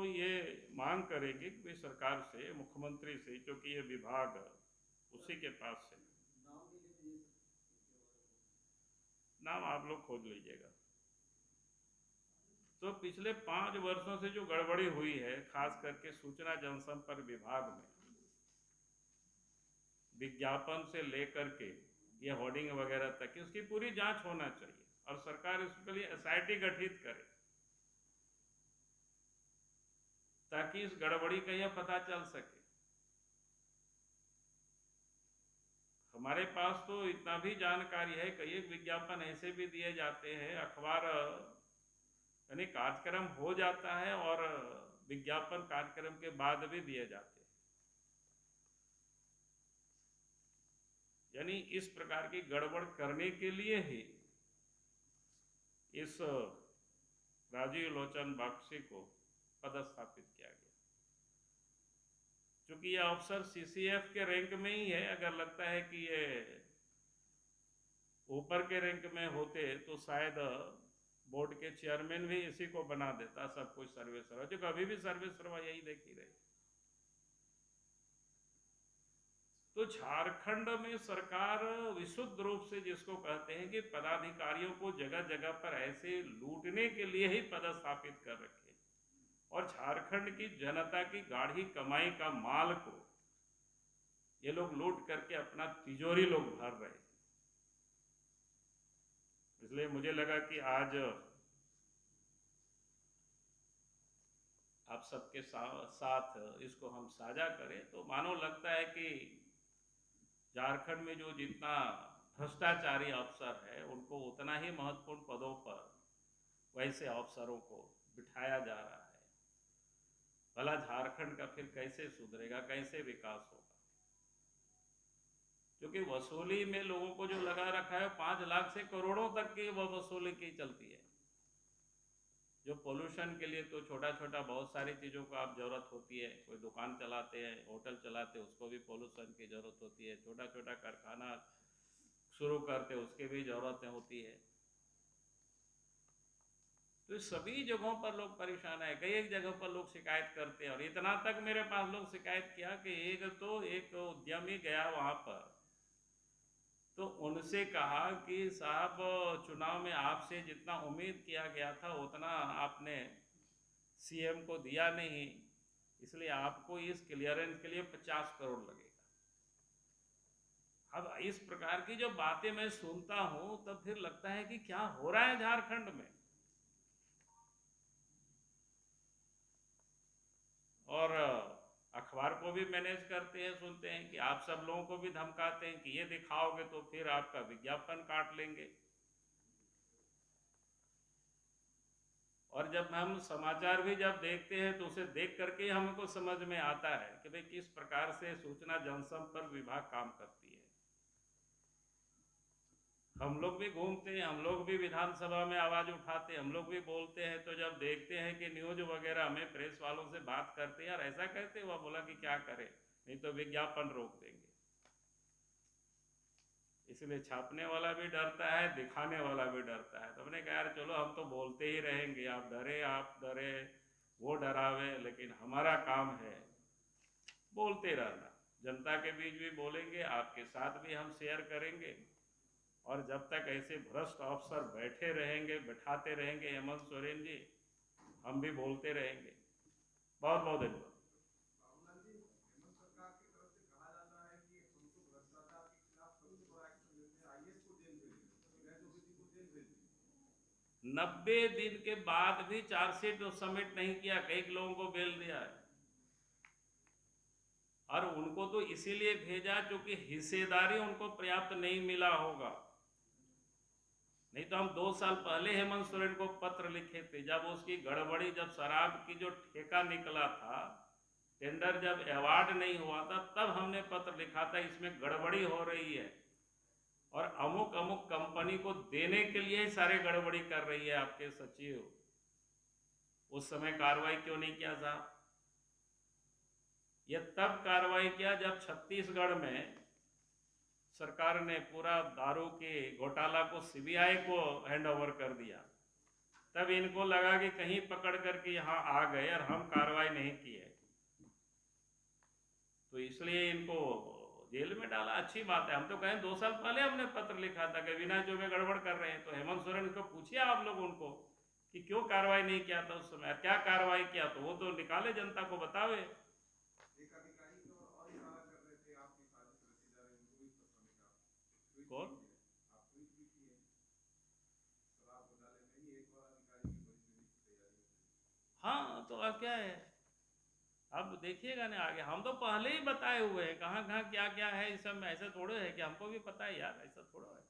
ये मांग करेंगे कि सरकार से, मुख्यमंत्री से, क्योंकि ये विभाग उसी के पास है। नाम आप लोग खोज लीजिएगा। तो पिछले 5 वर्षों से जो गड़बड़ी हुई है, खास करके सूचना जनसंपर्क विभाग में, विज्ञापन से लेकर के ये होर्डिंग वगैरह तक की, उसकी पूरी जांच होना चाहिए और सरकार इसके लिए एसआईटी गठित करे ताकि इस गड़बड़ी का यह पता चल सके। हमारे पास तो इतना भी जानकारी है, कई एक विज्ञापन ऐसे भी दिए जाते हैं, अखबार यानी कार्यक्रम हो जाता है और विज्ञापन कार्यक्रम के बाद भी दिए जाते हैं। यानी इस प्रकार की गड़बड़ करने के लिए ही इस राजीव लोचन बख्शी को पदस्थापित किया गया। क्योंकि ये अफसर सीसीएफ के रैंक में ही है, अगर लगता है कि ये ऊपर के रैंक में होते तो शायद बोर्ड के चेयरमैन भी इसी को बना देता, सब कुछ सर्वे सर्वा, जो अभी भी सर्वे सर्वा यही देखी रही। तो झारखंड में सरकार विशुद्ध रूप से जिसको कहते हैं कि पदाधिकारियों को जगह जगह पर ऐसे लूटने के लिए ही पदस्थापित कर रखे, और झारखंड की जनता की गाढ़ी कमाई का माल को ये लोग लूट करके अपना तिजोरी लोग भर रहे हैं। इसलिए मुझे लगा कि आज आप सबके साथ इसको हम साझा करें, तो मानो लगता है कि झारखंड में जो जितना भ्रष्टाचारी अफसर है उनको उतना ही महत्वपूर्ण पदों पर वैसे अफसरों को बिठाया जा रहा है। भला झारखंड का फिर कैसे सुधरेगा, कैसे विकास होगा? क्योंकि वसूली में लोगों को जो लगा रखा है 5 लाख से करोड़ों तक की वह वसूली की चलती है। जो पोल्यूशन के लिए तो छोटा छोटा बहुत सारी चीज़ों को आप ज़रूरत होती है, कोई दुकान चलाते हैं, होटल चलाते हैं, उसको भी पोल्यूशन की ज़रूरत होती है, छोटा छोटा कारखाना शुरू करते उसके भी ज़रूरतें होती है। तो सभी जगहों पर लोग परेशान है, कई एक जगह पर लोग शिकायत करते हैं। और इतना तक मेरे पास लोग शिकायत किया कि एक उद्यमी गया वहाँ पर, तो उनसे कहा कि साहब चुनाव में आपसे जितना उम्मीद किया गया था उतना आपने सीएम को दिया नहीं, इसलिए आपको इस क्लियरेंस के लिए 50 करोड़ लगेगा। अब इस प्रकार की जो बातें मैं सुनता हूं तब फिर लगता है कि क्या हो रहा है झारखंड में। और अखबार को भी मैनेज करते हैं, सुनते हैं कि आप सब लोगों को भी धमकाते हैं कि ये दिखाओगे तो फिर आपका विज्ञापन काट लेंगे। और जब हम समाचार भी जब देखते हैं तो उसे देख करके हमको समझ में आता है कि भाई किस प्रकार से सूचना जनसंपर्क विभाग काम करती है। हम लोग भी घूमते हैं, हम लोग भी विधानसभा में आवाज उठाते हैं, हम लोग भी बोलते हैं, तो जब देखते हैं कि न्यूज वगैरह में प्रेस वालों से बात करते हैं, यार ऐसा कहते हुआ बोला कि क्या करें, नहीं तो विज्ञापन रोक देंगे। इसलिए छापने वाला भी डरता है, दिखाने वाला भी डरता है। तो हमने कहा यार चलो हम तो बोलते ही रहेंगे, आप डरे वो डरावे, लेकिन हमारा काम है बोलते रहना। जनता के बीच भी बोलेंगे, आपके साथ भी हम शेयर करेंगे। और जब तक ऐसे भ्रष्ट अफसर बैठे रहेंगे, बैठाते रहेंगे हेमंत सोरेन जी, हम भी बोलते रहेंगे। बहुत बहुत धन्यवाद। नब्बे दिन के बाद भी चार्जशीट सबमिट नहीं किया, कई लोगों को बेल दिया है। और उनको तो इसीलिए भेजा क्योंकि हिस्सेदारी उनको पर्याप्त नहीं मिला होगा। नहीं तो हम 2 साल पहले हेमंत सोरेन को पत्र लिखे थे, जब उसकी गड़बड़ी, जब शराब की जो ठेका निकला था, टेंडर जब अवार्ड नहीं हुआ था, तब हमने पत्र लिखा था इसमें गड़बड़ी हो रही है और अमुक अमुक कंपनी को देने के लिए ही सारे गड़बड़ी कर रही है आपके सचिव। उस समय कार्रवाई क्यों नहीं किया साहब? यह तब कार्रवाई किया जब छत्तीसगढ़ में सरकार ने पूरा दारू के घोटाला को सीबीआई को हैंड ओवर कर दिया। तब इनको लगा कि कहीं पकड़ करके यहाँ आ गए और हम कार्रवाई नहीं किए, तो इसलिए इनको जेल में डाला। अच्छी बात है। हम तो कहें 2 साल पहले हमने पत्र लिखा था कि अविनाश दुबे गड़बड़ कर रहे हैं, तो हेमंत सोरेन को पूछिए आप लोग उनको कि क्यों कार्रवाई नहीं किया था उस समय, क्या कार्रवाई किया, तो वो तो निकाले, जनता को बतावे। एक अधिकारी तो और इशारा कर रहे थे आपकी साजिश रची जा रही है, उनको भी पत्र लिखा, ट्वीट भी कौन? किए, आप ट्वीट भी किए शराब घोटाले में ही एक और अधिकारी की बरी देने की तैयारी है। हाँ, तो अब क्या है, अब देखिएगा ना आगे। हम तो पहले ही बताए हुए हैं कहाँ कहाँ क्या क्या है इस सब में। ऐसा थोड़े है कि हमको भी पता है यार, ऐसा थोड़ा है।